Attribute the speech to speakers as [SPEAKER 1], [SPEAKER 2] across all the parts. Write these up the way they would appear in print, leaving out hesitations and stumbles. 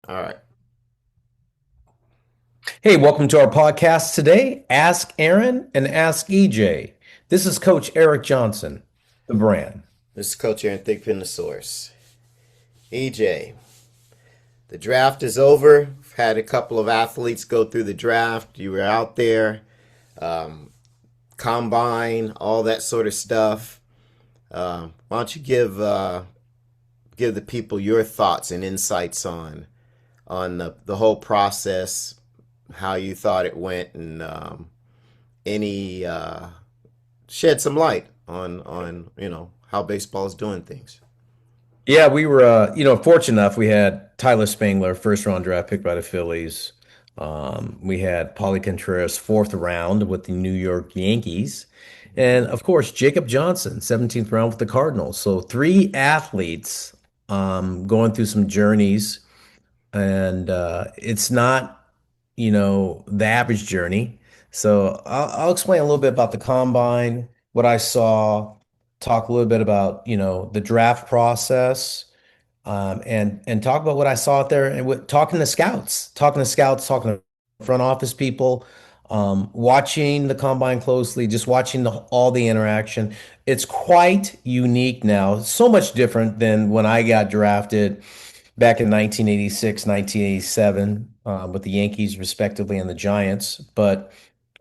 [SPEAKER 1] All right.
[SPEAKER 2] Hey, welcome to our podcast today. Ask Aaron and Ask EJ. This is Coach Eric Johnson, the brand.
[SPEAKER 1] This is Coach Aaron Thigpen, the source. EJ, the draft is over. We've had a couple of athletes go through the draft. You were out there, um, combine, all that sort of stuff. Why don't you give the people your thoughts and insights on the whole process, how you thought it went, and any shed some light on how baseball is doing things.
[SPEAKER 2] Yeah, we were, fortunate enough. We had Tyler Spangler, first round draft pick by the Phillies. We had Paulie Contreras, fourth round with the New York Yankees. And of course, Jacob Johnson, 17th round with the Cardinals. So three athletes going through some journeys. And it's not, the average journey. So I'll explain a little bit about the combine, what I saw, talk a little bit about, the draft process, and talk about what I saw out there and talking to scouts, talking to front office people, watching the combine closely, just watching all the interaction. It's quite unique now. So much different than when I got drafted back in 1986, 1987, with the Yankees respectively and the Giants. But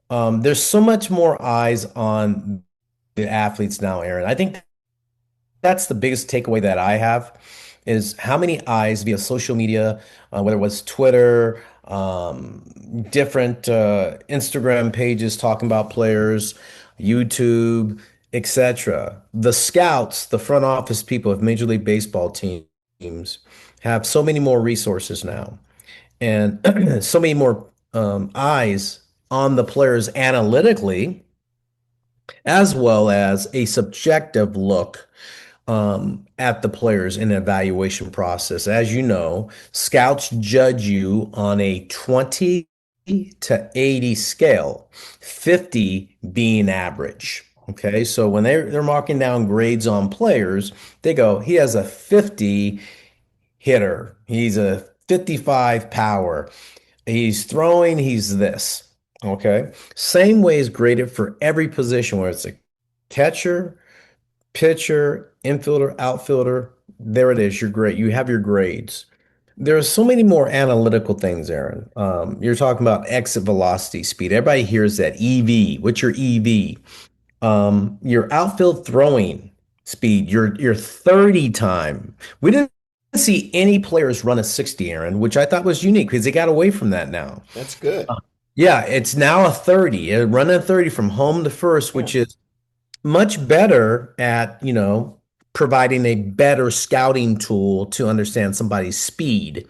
[SPEAKER 2] there's so much more eyes on the athletes now, Aaron. I think that's the biggest takeaway that I have is how many eyes via social media, whether it was Twitter, different Instagram pages talking about players, YouTube, etc. The scouts, the front office people of Major League Baseball teams have so many more resources now and so many more eyes on the players analytically, as well as a subjective look at the players in the evaluation process. As you know, scouts judge you on a 20 to 80 scale, 50 being average. Okay, so when they're marking down grades on players, they go, he has a 50 hitter, he's a 55 power, he's throwing, he's this. Okay, same way is graded for every position, where it's a catcher, pitcher, infielder, outfielder. There it is. You're great. You have your grades. There are so many more analytical things, Aaron. You're talking about exit velocity, speed. Everybody hears that. EV. What's your EV? Your outfield throwing speed. Your 30 time. We didn't see any players run a 60, Aaron, which I thought was unique because they got away from that now.
[SPEAKER 1] That's good.
[SPEAKER 2] Yeah, it's now a 30. Running a 30 from home to first,
[SPEAKER 1] Yeah.
[SPEAKER 2] which is much better at, providing a better scouting tool to understand somebody's speed.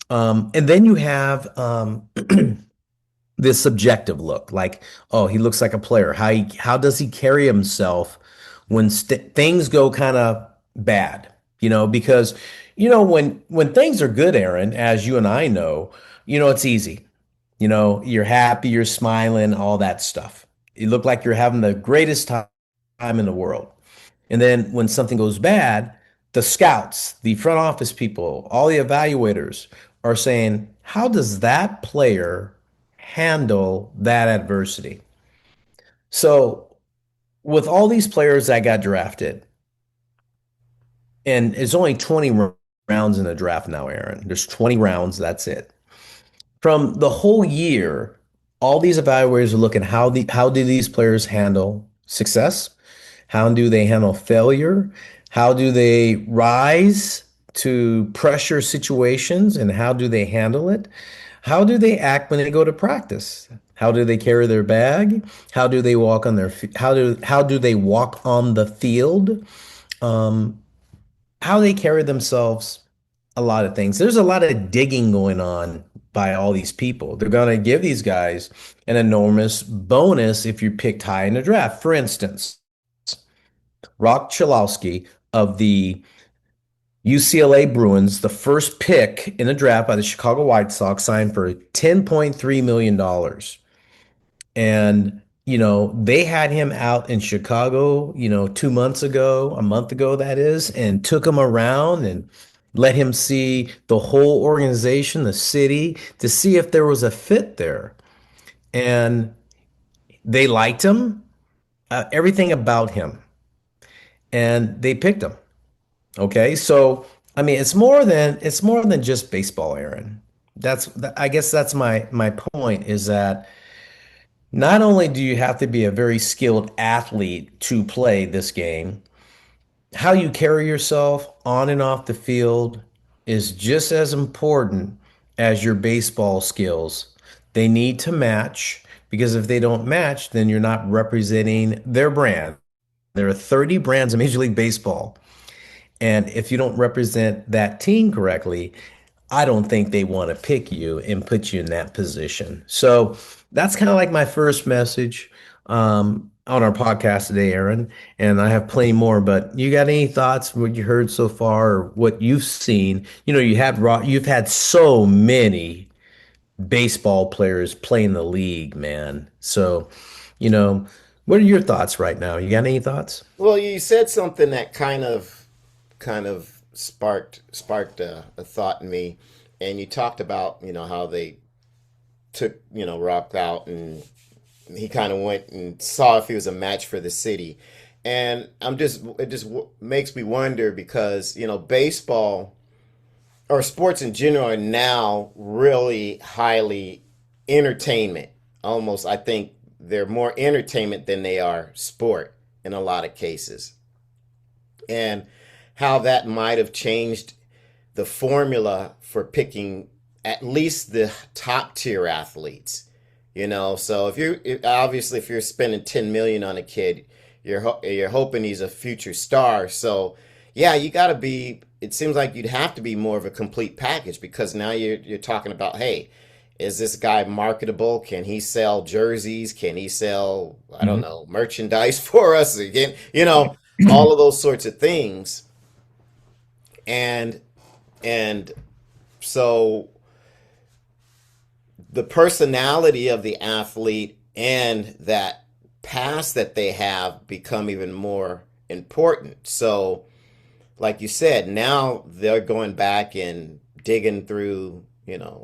[SPEAKER 2] And then you have this subjective look, like, oh, he looks like a player. How does he carry himself when things go kind of bad? Because when things are good, Aaron, as you and I know, it's easy. You're happy, you're smiling, all that stuff. You look like you're having the greatest time in the world. And then when something goes bad, the scouts, the front office people, all the evaluators are saying, how does that player handle that adversity? So, with all these players that got drafted, and it's only 20 rounds in the draft now, Aaron. There's 20 rounds, that's it. From the whole year, all these evaluators are looking how do these players handle success? How do they handle failure? How do they rise to pressure situations and how do they handle it? How do they act when they go to practice? How do they carry their bag? How do they walk on how do they walk on the field? Um, how they carry themselves, a lot of things. There's a lot of digging going on by all these people. They're going to give these guys an enormous bonus if you picked high in the draft. For instance, Rock Chalowski of the UCLA Bruins, the first pick in the draft by the Chicago White Sox, signed for $10.3 million. And, they had him out in Chicago, 2 months ago, a month ago, that is, and took him around. And let him see the whole organization, the city, to see if there was a fit there. And they liked him, everything about him, and they picked him. Okay, so I mean, it's more than just baseball, Aaron. I guess that's my point is that not only do you have to be a very skilled athlete to play this game, how you carry yourself on and off the field is just as important as your baseball skills. They need to match because if they don't match, then you're not representing their brand. There are 30 brands of Major League Baseball. And if you don't represent that team correctly, I don't think they want to pick you and put you in that position. So that's kind of like my first message on our podcast today, Aaron. And I have plenty more, but you got any thoughts what you heard so far or what you've seen? You've had so many baseball players play in the league, man. So, you know, what are your thoughts right now? You got any thoughts?
[SPEAKER 1] Well, you said something that kind of sparked a thought in me, and you talked about how they took Rock out, and he kind of went and saw if he was a match for the city, and makes me wonder because baseball or sports in general are now really highly entertainment. Almost, I think they're more entertainment than they are sport in a lot of cases. And how that might have changed the formula for picking at least the top tier athletes. So obviously if you're spending 10 million on a kid, you're hoping he's a future star. So yeah, you got to be. It seems like you'd have to be more of a complete package because now you're talking about, hey, is this guy marketable? Can he sell jerseys? Can he sell, I don't
[SPEAKER 2] Mhm.
[SPEAKER 1] know, merchandise for us again? All of those sorts of things. And and so the personality of the athlete and that past that they have become even more important. So like you said, now they're going back and digging through,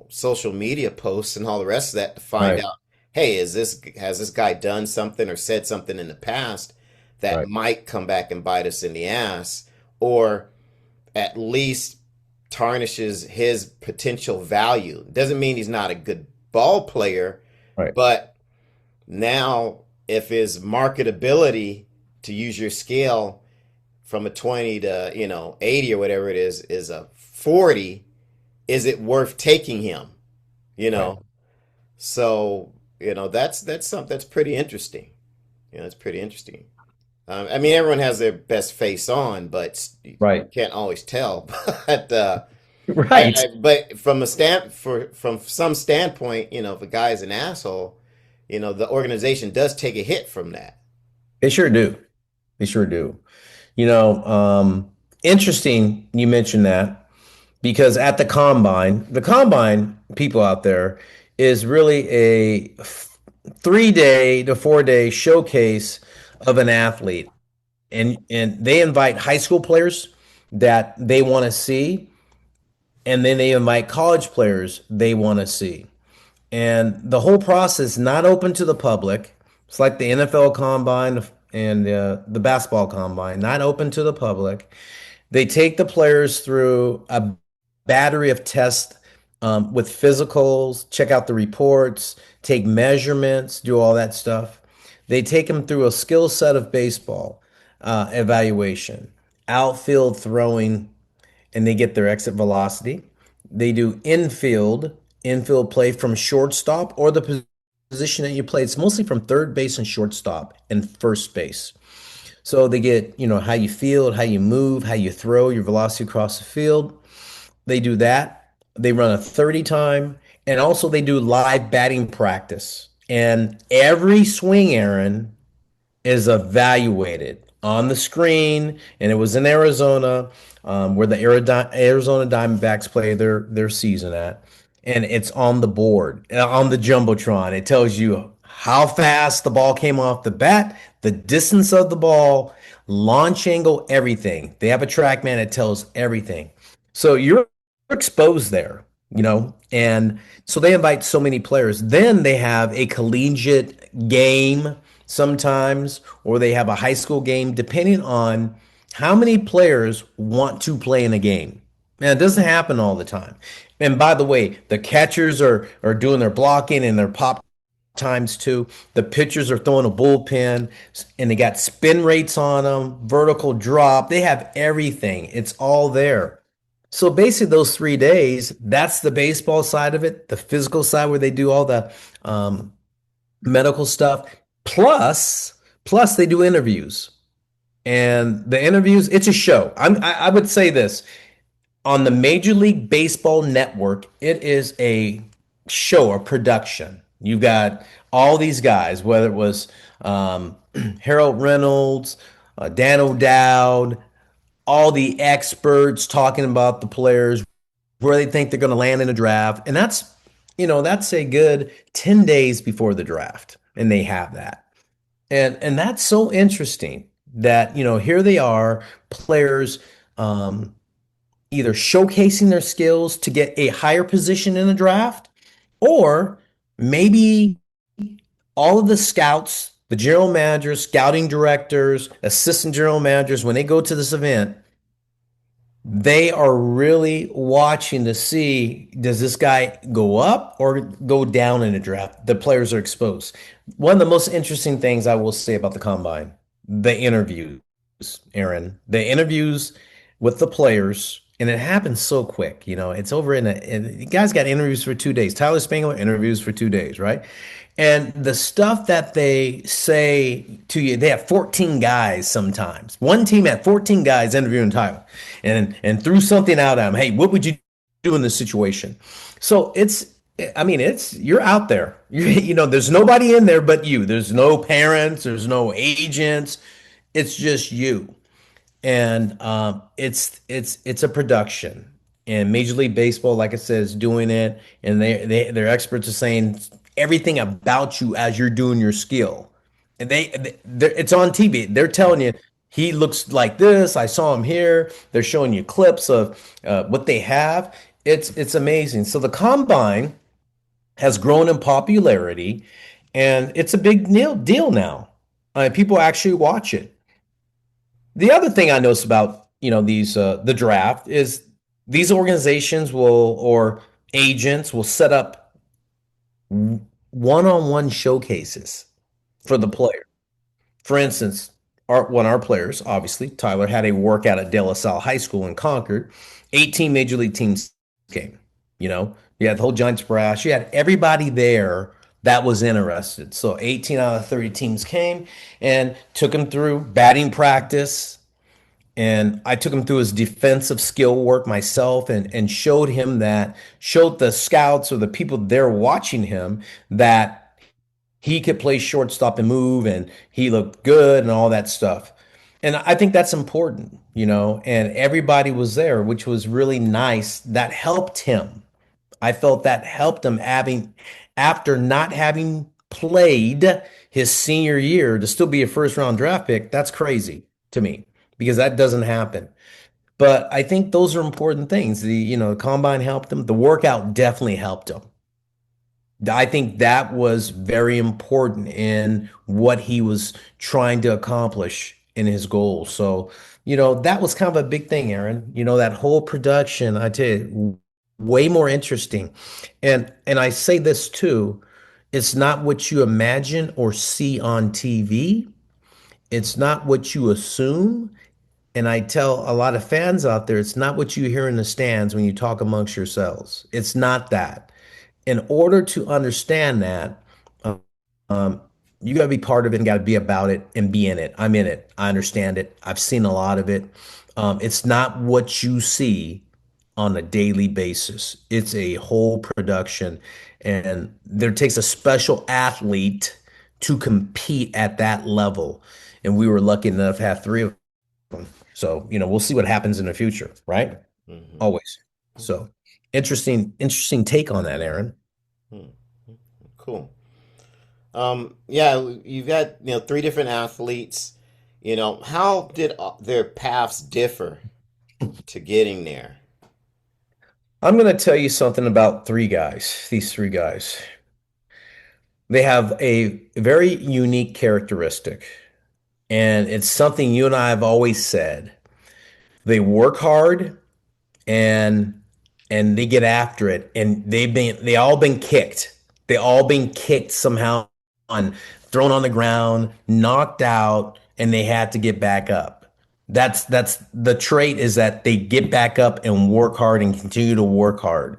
[SPEAKER 1] social media posts and all the rest of that to find
[SPEAKER 2] Right,
[SPEAKER 1] out, hey, has this guy done something or said something in the past that
[SPEAKER 2] right,
[SPEAKER 1] might come back and bite us in the ass, or at least tarnishes his potential value. Doesn't mean he's not a good ball player,
[SPEAKER 2] right,
[SPEAKER 1] but now if his marketability, to use your scale, from a 20 to 80 or whatever it is a 40, is it worth taking him you
[SPEAKER 2] right.
[SPEAKER 1] know so that's something that's pretty interesting. It's pretty interesting. I mean, everyone has their best face on, but you
[SPEAKER 2] Right.
[SPEAKER 1] can't always tell. But
[SPEAKER 2] Right.
[SPEAKER 1] but from from some standpoint, if a guy is an asshole, the organization does take a hit from that.
[SPEAKER 2] They sure do. They sure do. You know, interesting you mentioned that because at the combine, people out there is really a 3 day to 4 day showcase of an athlete. And they invite high school players that they want to see, and then they invite college players they want to see. And the whole process not open to the public. It's like the NFL combine and the basketball combine, not open to the public. They take the players through a battery of tests with physicals, check out the reports, take measurements, do all that stuff. They take them through a skill set of baseball evaluation, outfield throwing, and they get their exit velocity. They do infield play from shortstop or the position that you play. It's mostly from third base and shortstop and first base. So they get, how you feel, how you move, how you throw, your velocity across the field. They do that. They run a 30 time, and also they do live batting practice. And every swing, Aaron, is evaluated on the screen, and it was in Arizona, where the Arizona Diamondbacks play their season at, and it's on the board on the jumbotron. It tells you how fast the ball came off the bat, the distance of the ball, launch angle, everything. They have a TrackMan that tells everything. So you're exposed there, and so they invite so many players. Then they have a collegiate game sometimes, or they have a high school game, depending on how many players want to play in a game. Man, it doesn't happen all the time. And by the way, the catchers are doing their blocking and their pop times too. The pitchers are throwing a bullpen and they got spin rates on them, vertical drop. They have everything. It's all there. So basically, those 3 days, that's the baseball side of it, the physical side where they do all the um, medical stuff. Plus, they do interviews. And the interviews, it's a show. I would say this on the Major League Baseball Network, it is a show, a production. You've got all these guys, whether it was Harold Reynolds, Dan O'Dowd, all the experts talking about the players, where they think they're going to land in a draft. And that's a good 10 days before the draft. And they have that. And that's so interesting that, here they are, players either showcasing their skills to get a higher position in the draft, or maybe all of the scouts, the general managers, scouting directors, assistant general managers, when they go to this event, they are really watching to see, does this guy go up or go down in the draft? The players are exposed. One of the most interesting things I will say about the combine, the interviews, Aaron, the interviews with the players, and it happens so quick. It's over and the guys got interviews for 2 days. Tyler Spangler interviews for 2 days, right? And the stuff that they say to you, they have 14 guys sometimes. One team had 14 guys interviewing Tyler and threw something out at him. Hey, what would you do in this situation? So you're out there. There's nobody in there but you. There's no parents, there's no agents. It's just you. And it's a production. And Major League Baseball, like I said, is doing it, and their experts are saying everything about you as you're doing your skill, and it's on TV. They're telling you he looks like this. I saw him here. They're showing you clips of what they have. It's amazing. So the combine has grown in popularity, and it's a big deal now. People actually watch it. The other thing I noticed about, these the draft is these organizations will or agents will set up one-on-one showcases for the player. For instance, our players, obviously, Tyler had a workout at De La Salle High School in Concord. 18 major league teams came. You had the whole Giants brass. You had everybody there that was interested. So 18 out of 30 teams came and took him through batting practice. And I took him through his defensive skill work myself and showed the scouts or the people there watching him that he could play shortstop and move and he looked good and all that stuff. And I think that's important, and everybody was there, which was really nice. That helped him. I felt that helped him after not having played his senior year to still be a first round draft pick. That's crazy to me because that doesn't happen. But I think those are important things. The combine helped him. The workout definitely helped him. I think that was very important in what he was trying to accomplish in his goals. So, that was kind of a big thing, Aaron. That whole production, I tell you, way more interesting. And I say this too, it's not what you imagine or see on TV. It's not what you assume. And I tell a lot of fans out there, it's not what you hear in the stands when you talk amongst yourselves. It's not that. In order to understand that, um, you got to be part of it and got to be about it and be in it. I'm in it. I understand it. I've seen a lot of it. It's not what you see on a daily basis. It's a whole production, and there takes a special athlete to compete at that level. And we were lucky enough to have three of them. So, we'll see what happens in the future, right?
[SPEAKER 1] Hmm.
[SPEAKER 2] Always. So, interesting take on that, Aaron.
[SPEAKER 1] Cool. Yeah, you've got three different athletes. How did their paths differ to getting there?
[SPEAKER 2] I'm going to tell you something about three guys. These three guys. They have a very unique characteristic, and it's something you and I have always said. They work hard and they get after it, and they all been kicked. They all been kicked somehow, on thrown on the ground, knocked out, and they had to get back up. That's the trait, is that they get back up and work hard and continue to work hard.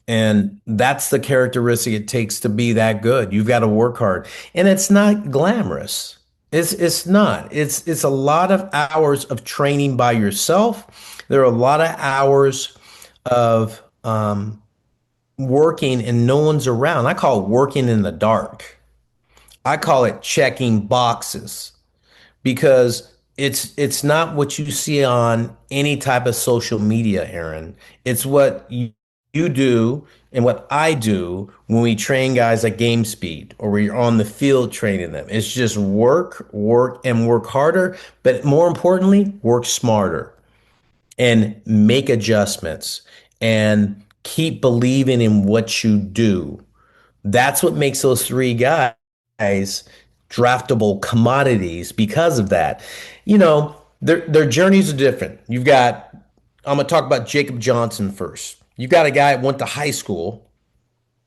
[SPEAKER 2] And that's the characteristic it takes to be that good. You've got to work hard. And it's not glamorous. It's not. It's a lot of hours of training by yourself. There are a lot of hours of working and no one's around. I call it working in the dark. I call it checking boxes, because it's not what you see on any type of social media, Aaron. It's what you do and what I do when we train guys at game speed, or we're on the field training them. It's just work, work, and work harder, but more importantly, work smarter and make adjustments and keep believing in what you do. That's what makes those three guys draftable commodities because of that. Their journeys are different. I'm gonna talk about Jacob Johnson first. You got a guy that went to high school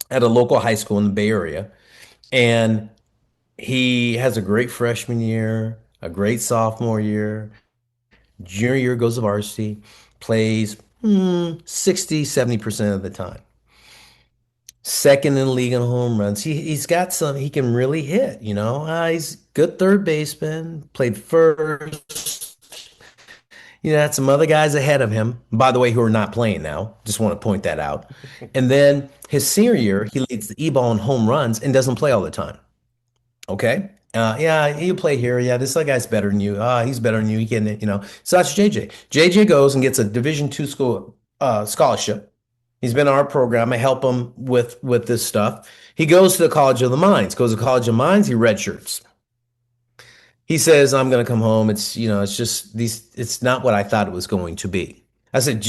[SPEAKER 2] at a local high school in the Bay Area, and he has a great freshman year, a great sophomore year, junior year goes to varsity, plays 60, 70% of the time. Second in the league in home runs. He's got some, he can really hit, you know. He's good third baseman, played first. Had some other guys ahead of him, by the way, who are not playing now. Just want to point that out. And then his senior year, he leads the E-ball in home runs and doesn't play all the time. Okay. Yeah, you play here. Yeah, this other guy's better than you. He's better than you. He can. So that's JJ. JJ goes and gets a Division II school scholarship. He's been in our program. I help him with this stuff. He goes to the College of the Mines. Goes to College of Mines. He redshirts. He says, "I'm going to come home. It's just these. It's not what I thought it was going to be." I said,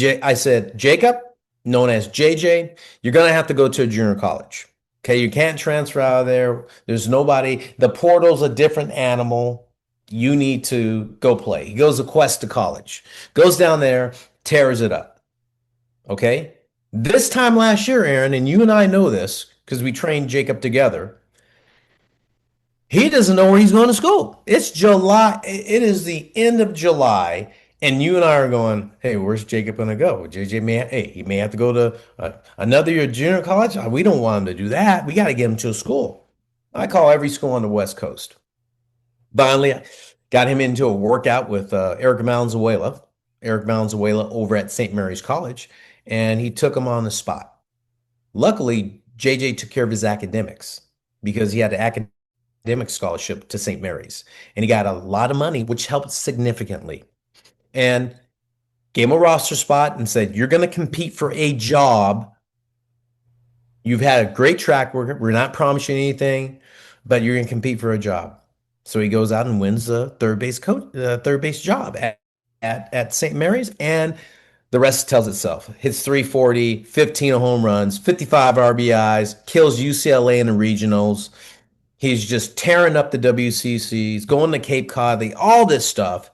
[SPEAKER 2] Jacob, known as JJ, you're going to have to go to a junior college. Okay, you can't transfer out of there. There's nobody. The portal's a different animal. You need to go play. He goes to Quest to college, goes down there, tears it up. Okay. This time last year, Aaron, and you and I know this because we trained Jacob together. He doesn't know where he's going to school. It's July. It is the end of July. And you and I are going, hey, where's Jacob going to go? JJ he may have to go to another year of junior college. We don't want him to do that. We got to get him to a school. I call every school on the West Coast. Finally, I got him into a workout with Eric Valenzuela. Eric Valenzuela over at St. Mary's College, and he took him on the spot. Luckily, JJ took care of his academics because he had an academic scholarship to St. Mary's, and he got a lot of money, which helped significantly. And gave him a roster spot and said, "You're going to compete for a job. You've had a great track record. We're not promising anything, but you're going to compete for a job." So he goes out and wins the third base job at St. Mary's, and the rest tells itself. Hits 340, 15 home runs, 55 RBIs, kills UCLA in the regionals. He's just tearing up the WCCs, going to Cape Cod, all this stuff.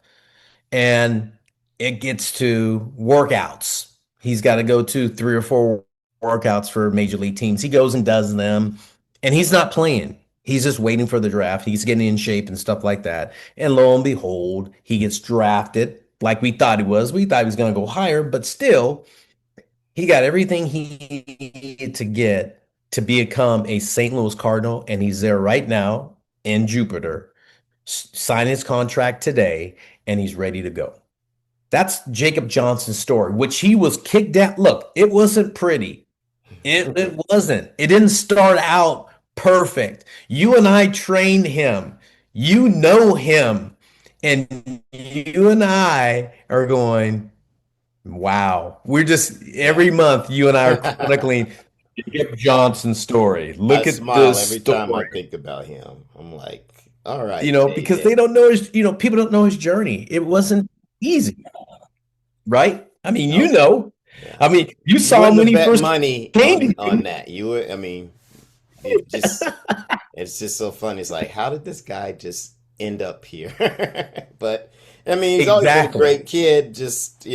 [SPEAKER 2] And it gets to workouts. He's got to go to 3 or 4 workouts for major league teams. He goes and does them, and he's not playing. He's just waiting for the draft. He's getting in shape and stuff like that. And lo and behold, he gets drafted like we thought he was. We thought he was going to go higher, but still, he got everything he needed to get to become a St. Louis Cardinal, and he's there right now in Jupiter, signing his contract today, and he's ready to go. That's Jacob Johnson's story, which he was kicked out. Look, it wasn't pretty. It wasn't. It didn't start out perfect. You and I trained him. You know him. And you and I are going, wow. We're just every month you and I are chronicling Jacob Johnson's story.
[SPEAKER 1] I
[SPEAKER 2] Look at
[SPEAKER 1] smile
[SPEAKER 2] this
[SPEAKER 1] every time I
[SPEAKER 2] story.
[SPEAKER 1] think about him. I'm like, all right,
[SPEAKER 2] Because
[SPEAKER 1] JJ.
[SPEAKER 2] they don't know people don't know his journey. It wasn't easy, right? I mean,
[SPEAKER 1] Nope. Yeah.
[SPEAKER 2] I mean, you
[SPEAKER 1] You
[SPEAKER 2] saw him
[SPEAKER 1] wouldn't
[SPEAKER 2] when
[SPEAKER 1] have
[SPEAKER 2] he
[SPEAKER 1] bet
[SPEAKER 2] first
[SPEAKER 1] money
[SPEAKER 2] came to
[SPEAKER 1] on
[SPEAKER 2] you.
[SPEAKER 1] that. You would, I mean, it just it's just so funny. It's like, how did this guy just end up here? But I mean, he's always been a
[SPEAKER 2] Exactly.
[SPEAKER 1] great kid. Just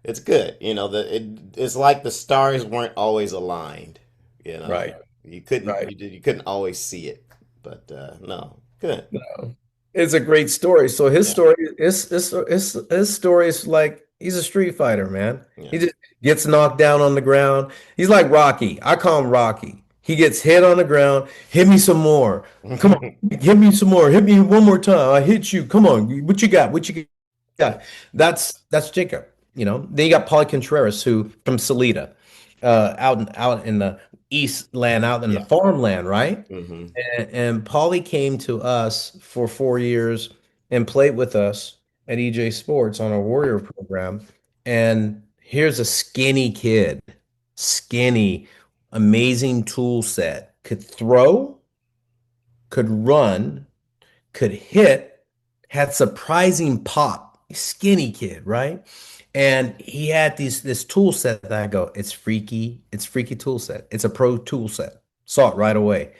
[SPEAKER 1] it's good. It's like the stars weren't always aligned. You know,
[SPEAKER 2] Right.
[SPEAKER 1] you couldn't
[SPEAKER 2] Right.
[SPEAKER 1] you couldn't always see it. But no, good.
[SPEAKER 2] No. It's a great story. So his
[SPEAKER 1] Yeah,
[SPEAKER 2] story, his story is like he's a street fighter, man.
[SPEAKER 1] yeah.
[SPEAKER 2] He just gets knocked down on the ground. He's like Rocky. I call him Rocky. He gets hit on the ground. Hit me some more. Come on, hit me some more. Hit me one more time. I hit you. Come on. What you got? What you got? That's Jacob. Then you got Paulie Contreras, who from Salida, out in the East land, out in the
[SPEAKER 1] Yeah.
[SPEAKER 2] farmland, right?
[SPEAKER 1] Hmm.
[SPEAKER 2] And Paulie came to us for 4 years and played with us at EJ Sports on our Warrior program. And here's a skinny kid, skinny, amazing tool set, could throw, could run, could hit, had surprising pop. Skinny kid, right? And he had this tool set that I go, it's freaky tool set. It's a pro tool set. Saw it right away.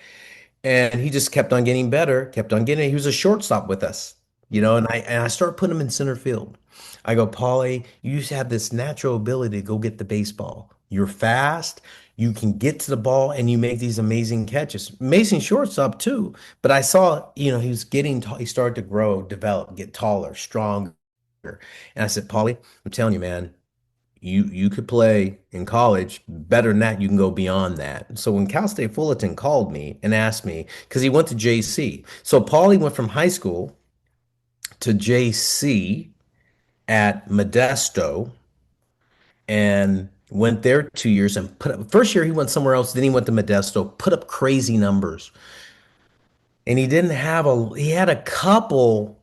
[SPEAKER 2] And he just kept on getting better, kept on getting. He was a shortstop with us, and I started putting him in center field. I go, Paulie, you used to have this natural ability to go get the baseball. You're fast, you can get to the ball, and you make these amazing catches. Amazing shortstop too. But I saw, he was getting tall. He started to grow, develop, get taller, stronger. And I said, Paulie, I'm telling you, man, you could play in college better than that. You can go beyond that. So when Cal State Fullerton called me and asked me, because he went to JC. So Paulie went from high school to JC at Modesto and went there 2 years and put up first year he went somewhere else, then he went to Modesto, put up crazy numbers. And he had a couple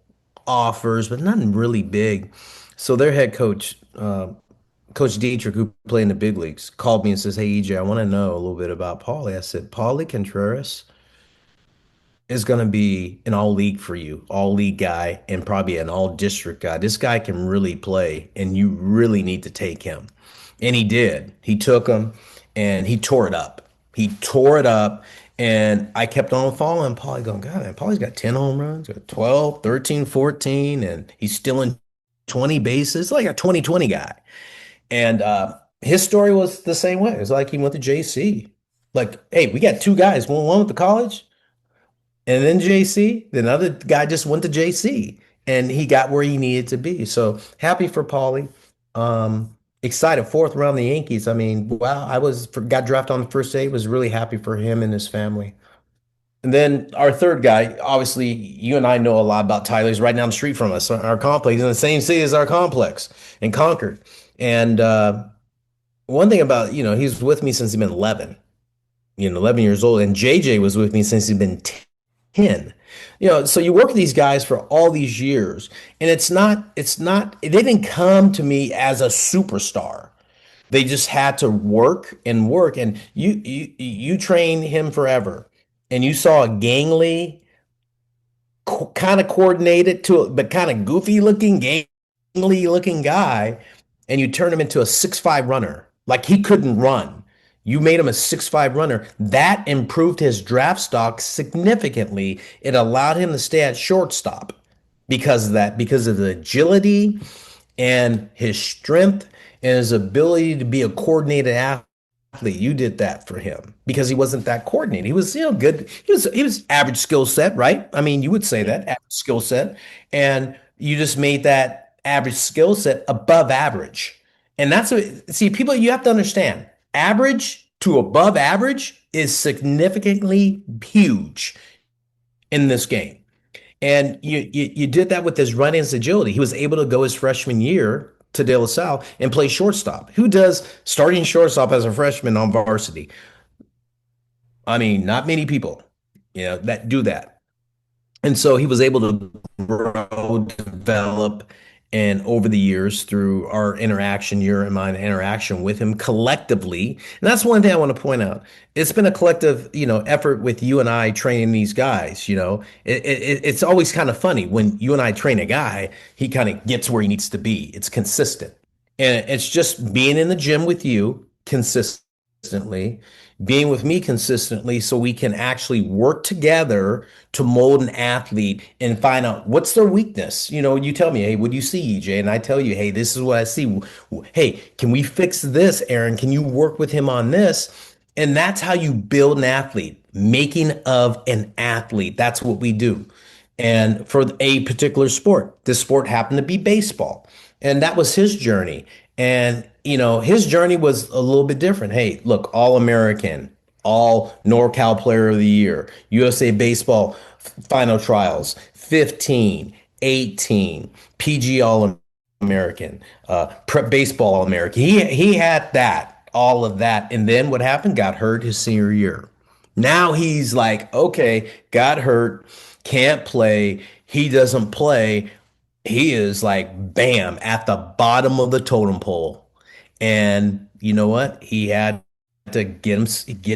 [SPEAKER 2] offers, but nothing really big. So their head coach, Coach Dietrich, who played in the big leagues, called me and says, "Hey, EJ, I want to know a little bit about Paulie." I said, "Paulie Contreras is going to be an all league for you, all league guy, and probably an all district guy. This guy can really play, and you really need to take him." And he did. He took him and he tore it up. He tore it up. And I kept on following Paulie, going, God, man, Paulie's got 10 home runs, got 12, 13, 14, and he's still in 20 bases, like a 2020 guy. And his story was the same way. It's like he went to JC. Like, hey, we got two guys. One went to college and then JC. The other guy just went to JC and he got where he needed to be. So happy for Paulie. Excited. Fourth round the Yankees. I mean, wow, got drafted on the first day. Was really happy for him and his family. And then our third guy, obviously, you and I know a lot about Tyler. He's right down the street from us. Our complex, he's in the same city as our complex in Concord. And one thing about, he's with me since he's been 11, 11 years old. And JJ was with me since he's been 10. So you work with these guys for all these years, and they didn't come to me as a superstar. They just had to work and work. And you train him forever. And you saw a gangly, kind of coordinated but kind of goofy looking, gangly looking guy, and you turn him into a 6'5" runner. Like he couldn't run. You made him a 6'5" runner. That improved his draft stock significantly. It allowed him to stay at shortstop because of that, because of the agility and his strength and his ability to be a coordinated athlete. You did that for him because he wasn't that coordinated. He was, good. He was average skill set, right? I mean, you would say
[SPEAKER 1] Yeah.
[SPEAKER 2] that average skill set, and you just made that average skill set above average. And that's what, see, people, you have to understand, average to above average is significantly huge in this game. And you did that with his running and agility. He was able to go his freshman year to De La Salle and play shortstop. Who does starting shortstop as a freshman on varsity? I mean, not many people, that do that. And so he was able to grow, develop, and over the years through our interaction, your and mine interaction with him collectively. And that's one thing I want to point out. It's been a collective, effort with you and I training these guys. It's always kind of funny when you and I train a guy, he kind of gets where he needs to be. It's consistent. And it's just being in the gym with you consistently, being with me consistently, so we can actually work together to mold an athlete and find out what's their weakness. You tell me, hey, what do you see, EJ? And I tell you, hey, this is what I see. Hey, can we fix this, Aaron? Can you work with him on this? And that's how you build an athlete, making of an athlete. That's what we do. And for a particular sport, this sport happened to be baseball. And that was his journey. And, his journey was a little bit different. Hey, look, All American, All NorCal Player of the Year, USA Baseball Final Trials, 15, 18, PG All American, Prep Baseball All American. He had that, all of that. And then what happened? Got hurt his senior year. Now he's like, okay, got hurt, can't play. He doesn't play. He is like, bam, at the bottom of the totem pole. And you know what? He had to get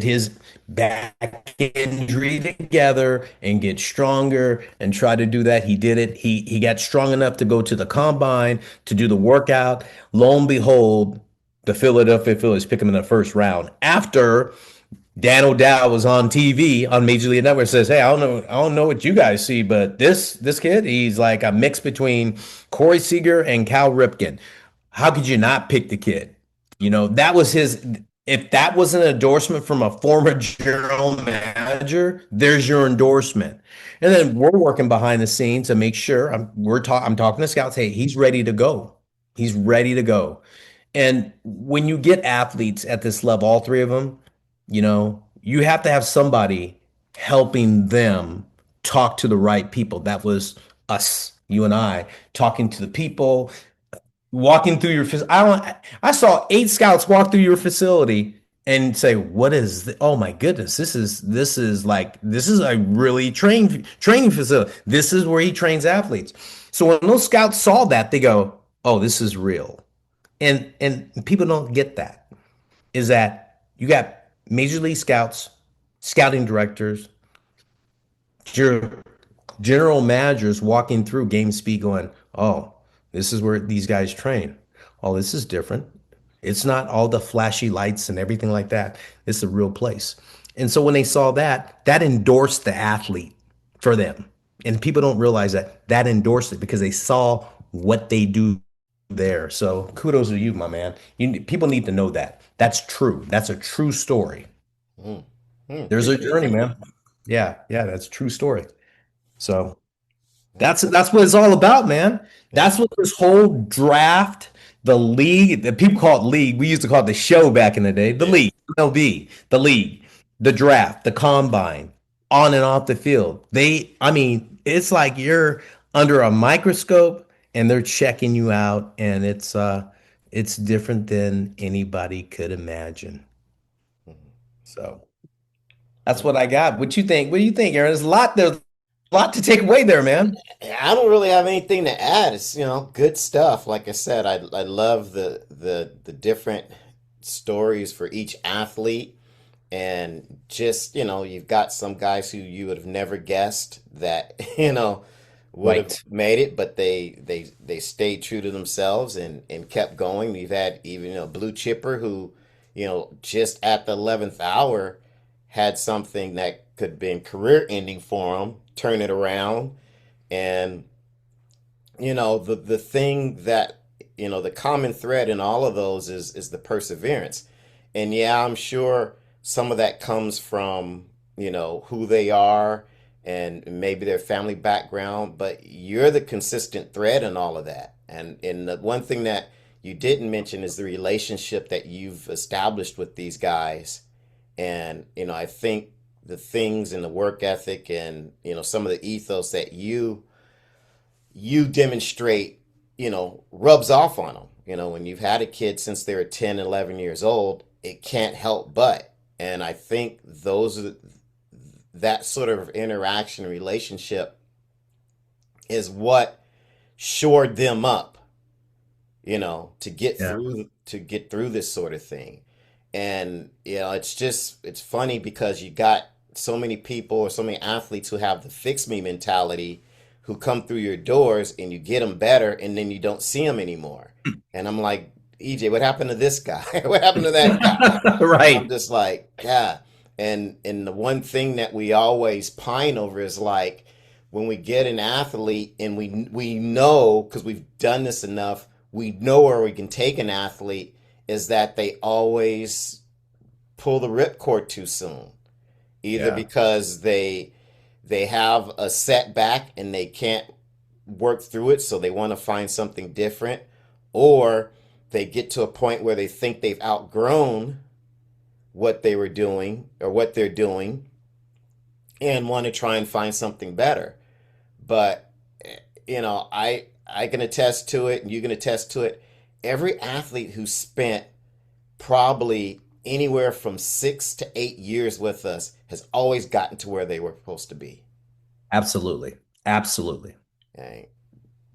[SPEAKER 2] his back injury together and get stronger and try to do that. He did it. He got strong enough to go to the combine to do the workout. Lo and behold, the Philadelphia Phillies pick him in the first round after Dan O'Dowd was on TV on Major League Network, says, "Hey, I don't know what you guys see, but this kid, he's like a mix between Corey Seager and Cal Ripken. How could you not pick the kid? That was his. If that was an endorsement from a former general manager, there's your endorsement. And then we're working behind the scenes to make sure I'm talking to scouts. Hey, he's ready to go. He's ready to go. And when you get athletes at this level, all three of them, you have to have somebody helping them talk to the right people. That was us, you and I, talking to the people, walking through your I saw 8 scouts walk through your facility and say, "What is oh my goodness, this is a really training facility. This is where he trains athletes." So when those scouts saw that, they go, "Oh, this is real." And people don't get that. Is that you got major league scouts, scouting directors, general managers walking through game speed going, "Oh, this is where these guys train. Oh, this is different. It's not all the flashy lights and everything like that. It's a real place." And so when they saw that, that endorsed the athlete for them. And people don't realize that endorsed it because they saw what they do there. So kudos to you, my man. People need to know that. That's true. That's a true story.
[SPEAKER 1] Mm.
[SPEAKER 2] There's a
[SPEAKER 1] Appreciate
[SPEAKER 2] journey,
[SPEAKER 1] that.
[SPEAKER 2] man. Yeah, yeah, that's a true story. So
[SPEAKER 1] Yeah,
[SPEAKER 2] that's what it's all about, man.
[SPEAKER 1] yeah.
[SPEAKER 2] That's what this whole draft, the league, the people call it league. We used to call it the show back in the day. The
[SPEAKER 1] Yeah.
[SPEAKER 2] league, MLB, the league, the draft, the combine, on and off the field. I mean, it's like you're under a microscope and they're checking you out, and it's different than anybody could imagine.
[SPEAKER 1] Mhm.
[SPEAKER 2] So that's what I got. What you think? What do you think, Aaron? There's a lot to take away there, man.
[SPEAKER 1] I don't really have anything to add. It's, good stuff. Like I said, I love the different stories for each athlete. And just, you've got some guys who you would have never guessed that, would have
[SPEAKER 2] Right.
[SPEAKER 1] made it, but they stayed true to themselves and kept going. You've had even, Blue Chipper who, just at the 11th hour had something that could have been career ending for him, turn it around. And, the thing that, the common thread in all of those is the perseverance. And yeah, I'm sure some of that comes from, who they are and maybe their family background, but you're the consistent thread in all of that. And the one thing that you didn't mention is the relationship that you've established with these guys. And, I think the things and the work ethic and, some of the ethos that you demonstrate, rubs off on them. When you've had a kid since they were 10, 11 years old, it can't help but. And I think that sort of interaction relationship is what shored them up,
[SPEAKER 2] Yeah.
[SPEAKER 1] to get through this sort of thing. And it's funny because you got so many people or so many athletes who have the fix me mentality who come through your doors and you get them better and then you don't see them anymore. And I'm like, EJ, what happened to this guy? What happened to that guy? And I'm
[SPEAKER 2] Right.
[SPEAKER 1] just like, yeah. And the one thing that we always pine over is like when we get an athlete and we know because we've done this enough, we know where we can take an athlete is that they always pull the ripcord too soon, either
[SPEAKER 2] Yeah.
[SPEAKER 1] because they have a setback and they can't work through it, so they want to find something different, or they get to a point where they think they've outgrown what they were doing or what they're doing and want to try and find something better. But I can attest to it, and you can attest to it. Every athlete who spent probably anywhere from 6 to 8 years with us has always gotten to where they were supposed to be.
[SPEAKER 2] Absolutely. Absolutely.
[SPEAKER 1] Okay?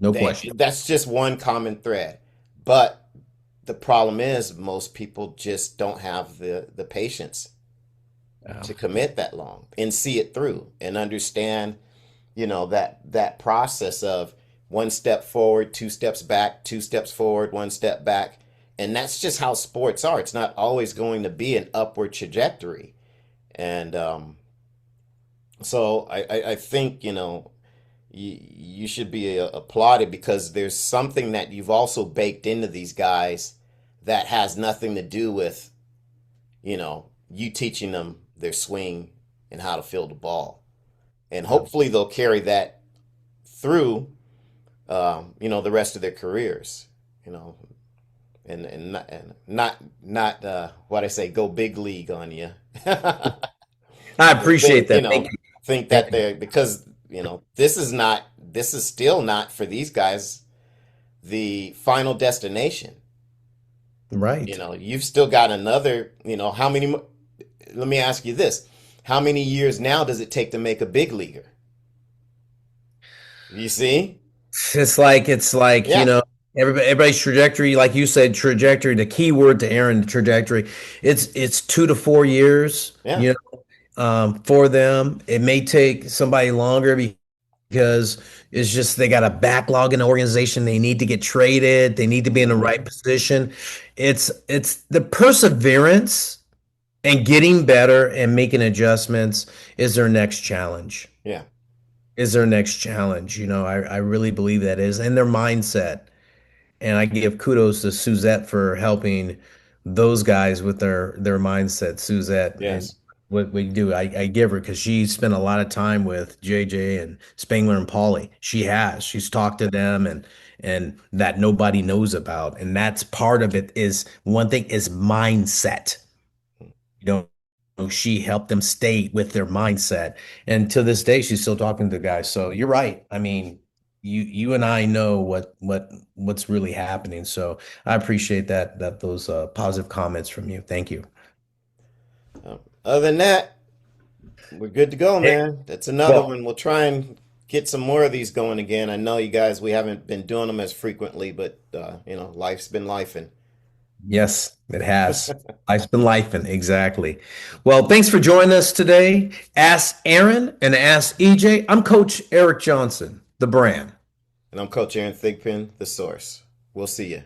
[SPEAKER 2] No question.
[SPEAKER 1] That's just one common thread. But the problem is most people just don't have the patience
[SPEAKER 2] Yeah.
[SPEAKER 1] to commit that long and see it through and understand, that process of one step forward, two steps back, two steps forward, one step back. And that's just how sports are. It's not always going to be an upward trajectory. And so I think, you should be applauded because there's something that you've also baked into these guys that has nothing to do with, you teaching them their swing and how to field the ball. And
[SPEAKER 2] Yeah.
[SPEAKER 1] hopefully they'll carry that through, the rest of their careers, you know, and not what I say, go big league on you.
[SPEAKER 2] I
[SPEAKER 1] But
[SPEAKER 2] appreciate that. Thank you.
[SPEAKER 1] think
[SPEAKER 2] Thank
[SPEAKER 1] that
[SPEAKER 2] you.
[SPEAKER 1] they're because this is still not for these guys the final destination.
[SPEAKER 2] Right.
[SPEAKER 1] You've still got another, how many let me ask you this. How many years now does it take to make a big leaguer? You see?
[SPEAKER 2] It's like,
[SPEAKER 1] Yeah.
[SPEAKER 2] everybody's trajectory, like you said, trajectory, the key word to Aaron, trajectory. It's 2 to 4 years,
[SPEAKER 1] Yeah.
[SPEAKER 2] for them. It may take somebody longer because it's just they got a backlog in the organization. They need to get traded. They need to be in the right
[SPEAKER 1] Hmm.
[SPEAKER 2] position. It's the perseverance and getting better and making adjustments is their next challenge.
[SPEAKER 1] Yeah.
[SPEAKER 2] Is their next challenge. I really believe that is, and their mindset. And I give kudos to Suzette for helping those guys with their mindset. Suzette and
[SPEAKER 1] Yes.
[SPEAKER 2] what we do, I give her because she spent a lot of time with JJ and Spangler and Paulie. She's talked to them and that nobody knows about. And that's part of it is one thing is mindset. You she helped them stay with their mindset. And to this day, she's still talking to guys. So you're right. I mean, you and I know what's really happening. So I appreciate that those positive comments from you. Thank you.
[SPEAKER 1] Other than that, we're good to go,
[SPEAKER 2] Hey,
[SPEAKER 1] man. That's another
[SPEAKER 2] well,
[SPEAKER 1] one. We'll try and get some more of these going again. I know you guys, we haven't been doing them as frequently, but life's been lifing.
[SPEAKER 2] yes, it has. Life's been lifing. Exactly. Well, thanks for joining us today. Ask Aaron and ask EJ. I'm Coach Eric Johnson, the brand.
[SPEAKER 1] And I'm Coach Aaron Thigpen, the source. We'll see you.